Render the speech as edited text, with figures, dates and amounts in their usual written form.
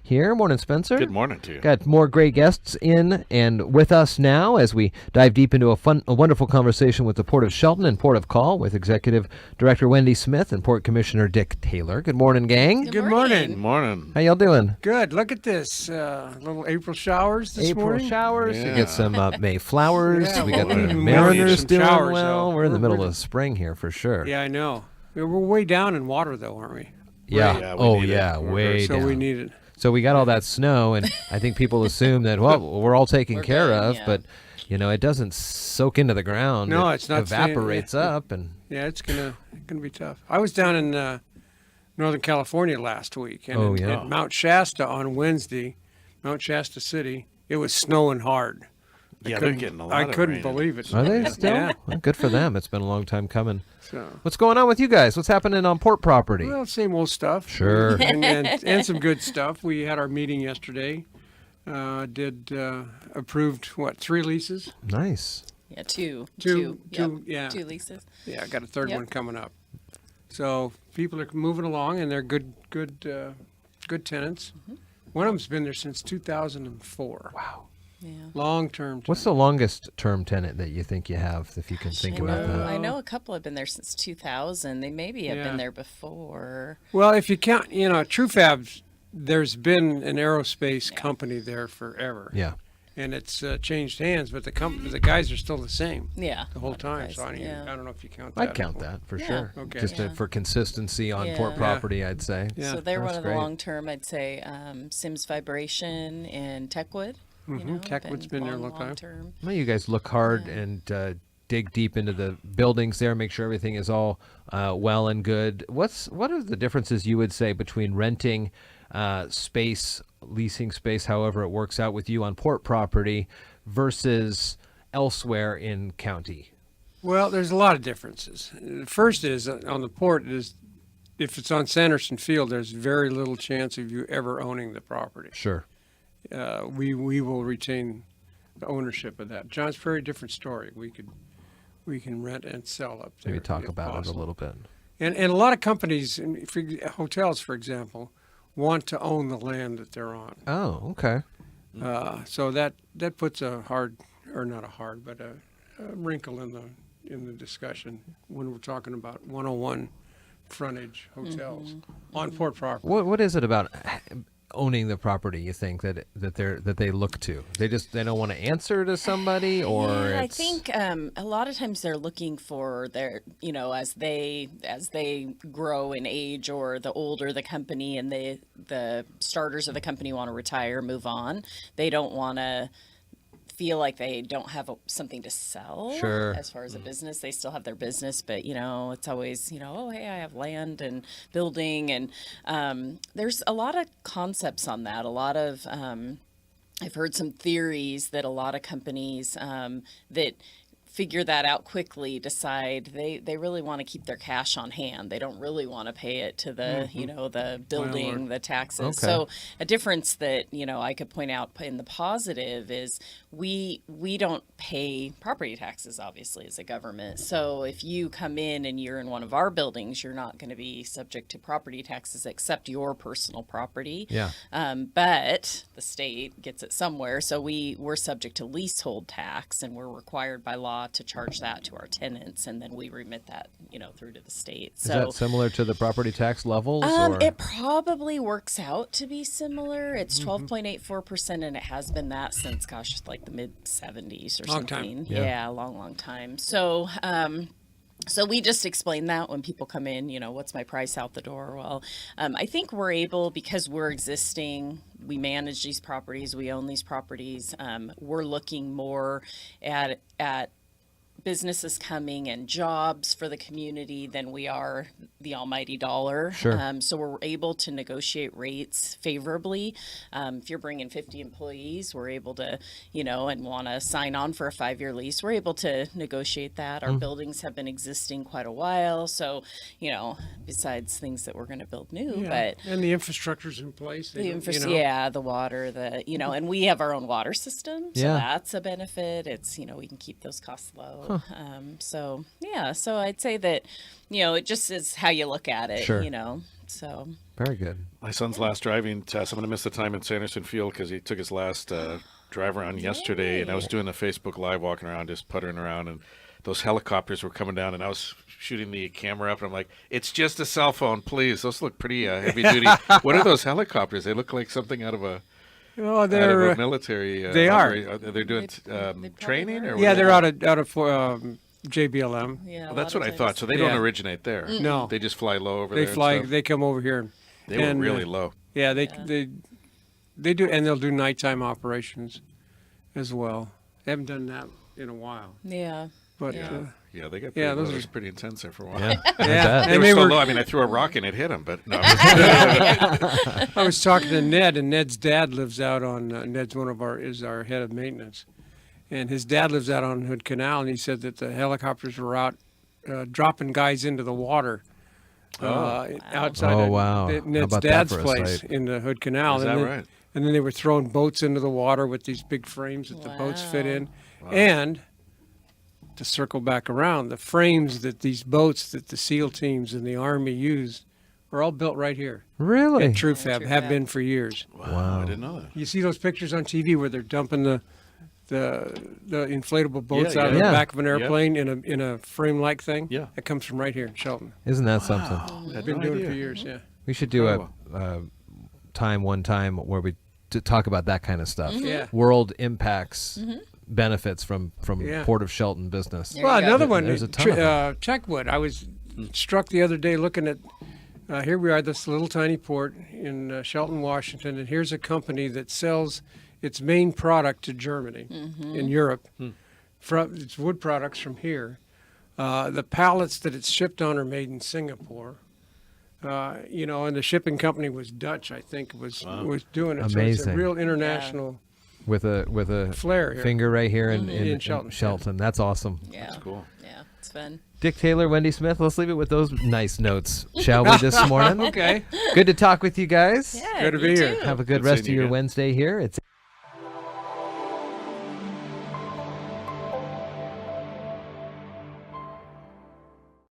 here. Morning, Spencer. Good morning to you. Got more great guests in and with us now as we dive deep into a wonderful conversation with the Port of Shelton and Port of Call with Executive Director Wendy Smith and Port Commissioner Dick Taylor. Good morning, gang. Good morning. Good morning. How y'all doing? Good. Look at this. Little April showers this morning. April showers. Yeah. We get some May flowers. Yeah, we got well, the we Mariners some doing showers, well. though. We're in the middle We're- of spring here for sure. Yeah, I know. We're way down in water, though, aren't we? Yeah. Yeah, we Oh, need it. yeah. We're Way So down. we need it. So we got all that snow, and I think people assume that, well, we're all taken care good, of, yeah. but, it doesn't soak into the ground. No, It it's not staying- evaporates up, and Yeah, it's gonna be tough. I was down in Northern California last week, and Oh, in- yeah. at Mount Shasta on Wednesday, Mount Shasta City, it was snowing hard. Yeah, they're getting a lot I of couldn't rain. believe it. are they still? Yeah. Well, good for them. It's been a long time coming. So, What's going on with you guys? What's happening on port property? well, same old stuff. Sure. and some good stuff. We had our meeting yesterday. Approved 3 leases? Nice. Yeah, two. Two, Yep. yeah. 2 leases. Yeah, I got a third Yep. one coming up. So people are moving along, and they're good tenants. Mm-hmm. One of them's been there since 2004. Wow. Yeah. Long-term. What's the longest term tenant that you think you have, if you can think I about know, that? I know a couple have been there since 2000. They maybe have Yeah. been there before. Well, if you count, TrueFab's, there's been an aerospace company there forever. Yeah. And it's changed hands, but the guys are still the same Yeah. the whole lot of time. guys, So I yeah. don't know if you count that. I'd count that for Yeah. sure. Okay. Just Yeah. for consistency on port Yeah. property, I'd say. Yeah. So they're That's one of the great. long-term, I'd say, Sims Vibration and Techwood. Techwood's been there a long time. long-term. Well, you guys look hard and dig deep into the buildings there, make sure everything is all well and good. What are the differences you would say between renting space, leasing space, however it works out with you on port property, versus elsewhere in county? Well, there's a lot of differences. The first is on the port is if it's on Sanderson Field, there's very little chance of you ever owning the property. Sure. We will retain the ownership of that. Johns Prairie, different story. We can rent and sell up there. Maybe talk if about it a possible. little bit. And a lot of companies, hotels, for example, want to own the land that they're on. Oh, okay. So that puts a wrinkle in the discussion when we're talking about 101 frontage hotels on port property. What is it about owning the property you think that they look to? They don't want to answer to somebody, or Yeah, I it's think a lot of times they're looking for their, as they grow in age, or the older the company and the starters of the company want to retire, move on. They don't want to feel like they don't have something to sell. Sure. As far as a business, they still have their business, but it's always, oh, hey, I have land and building, and there's a lot of concepts on that. A lot of I've heard some theories that a lot of companies that figure that out quickly decide they really want to keep their cash on hand. They don't really want to pay it to the the building, Landlord. the taxes. Okay. So a difference that I could point out in the positive is we don't pay property taxes, obviously, as a government. So if you come in and you're in one of our buildings, you're not going to be subject to property taxes except your personal property. Yeah. But the state gets it somewhere. So we're subject to leasehold tax, and we're required by law to charge that to our tenants, and then we remit that, through to the state. Is that similar to the property tax levels? Or? It probably works out to be similar. It's 12.84%, and it has been that since, like the mid 70s or Long time. something. Yeah. Yeah, a long time. So, so we just explain that when people come in, what's my price out the door? Well, I think we're able, because we're existing, we manage these properties, we own these properties. We're looking more at businesses coming and jobs for the community than we are the almighty dollar. Sure. So we're able to negotiate rates favorably. If you're bringing 50 employees, we're able to, and want to sign on for a 5-year lease, we're able to negotiate that. Our buildings have been existing quite a while. So, besides things that we're going to build new, but and the infrastructure's in place. the infrastructure, the water, and we have our own water system, so Yeah. that's a benefit. It's we can keep those costs low. So I'd say that it just is how you look at it. Sure. So Very good. My son's last driving test. I'm going to miss the time in Sanderson Field because he took his last drive around yesterday, and I was doing a Facebook Live, walking around, just puttering around, and those helicopters were coming down, and I was shooting the camera up, and I'm like, it's just a cell phone, please. Those look pretty heavy duty. What are those helicopters? They look like something out of a They're military. they are. They're doing they training, or yeah, what? they're out of JBLM. Yeah, Well, that's what I thought. So they don't originate there. No. They just fly low over They there. fly. And stuff. They come over here. They were and, really low. Yeah, they do, and they'll do nighttime operations as well. They haven't done that in a while, Yeah. but Yeah, they got Yeah, those those are pretty intense there for a while. Yeah. yeah, They and were they so were. low. I mean, I threw a rock and it hit him, but no. I I was talking to Ned, and Ned's dad lives out on. Ned's is our head of maintenance, and his dad lives out on Hood Canal, and he said that the helicopters were out dropping guys into the water. Outside Oh, of wow. How Ned's about that dad's for a place sight? in the Hood Canal. Is and that then, right? And then they were throwing boats into the water with these big frames that the boats fit in. And to circle back around, the frames that these boats that the SEAL teams and the Army used are all built right here Really? at TrueFab, have TrueFab. been for years. Wow, I didn't know that. You see those pictures on TV where they're dumping the inflatable boats Yeah, out of yeah. the back of an Yep. airplane in a frame-like thing? Yeah. That comes from right here in Shelton. Isn't that something? I had Been no doing it idea. for years, yeah. We should do Oh. one time where we talk about that kind of stuff. Yeah. World impacts, benefits from Yeah. Port of Shelton business. There Well, you go. another one, There's a ton of them. Checkwood. I was struck the other day looking at, here we are, this little tiny port in Shelton, Washington, and here's a company that sells its main product to Germany in Europe. It's wood products from here. The pallets that it's shipped on are made in Singapore. And the shipping company was Dutch, I think, was doing it. So it's a Amazing. real international with a flair here. finger right here in In Shelton. Shelton. That's awesome. Yeah. That's cool. Yeah. It's fun. Dick Taylor, Wendy Smith. Let's leave it with those nice notes, shall we, this morning? Okay. Good to talk with you guys. Yeah. Good to you be here. too. Have a good Good rest of seeing you your again. Wednesday here. It's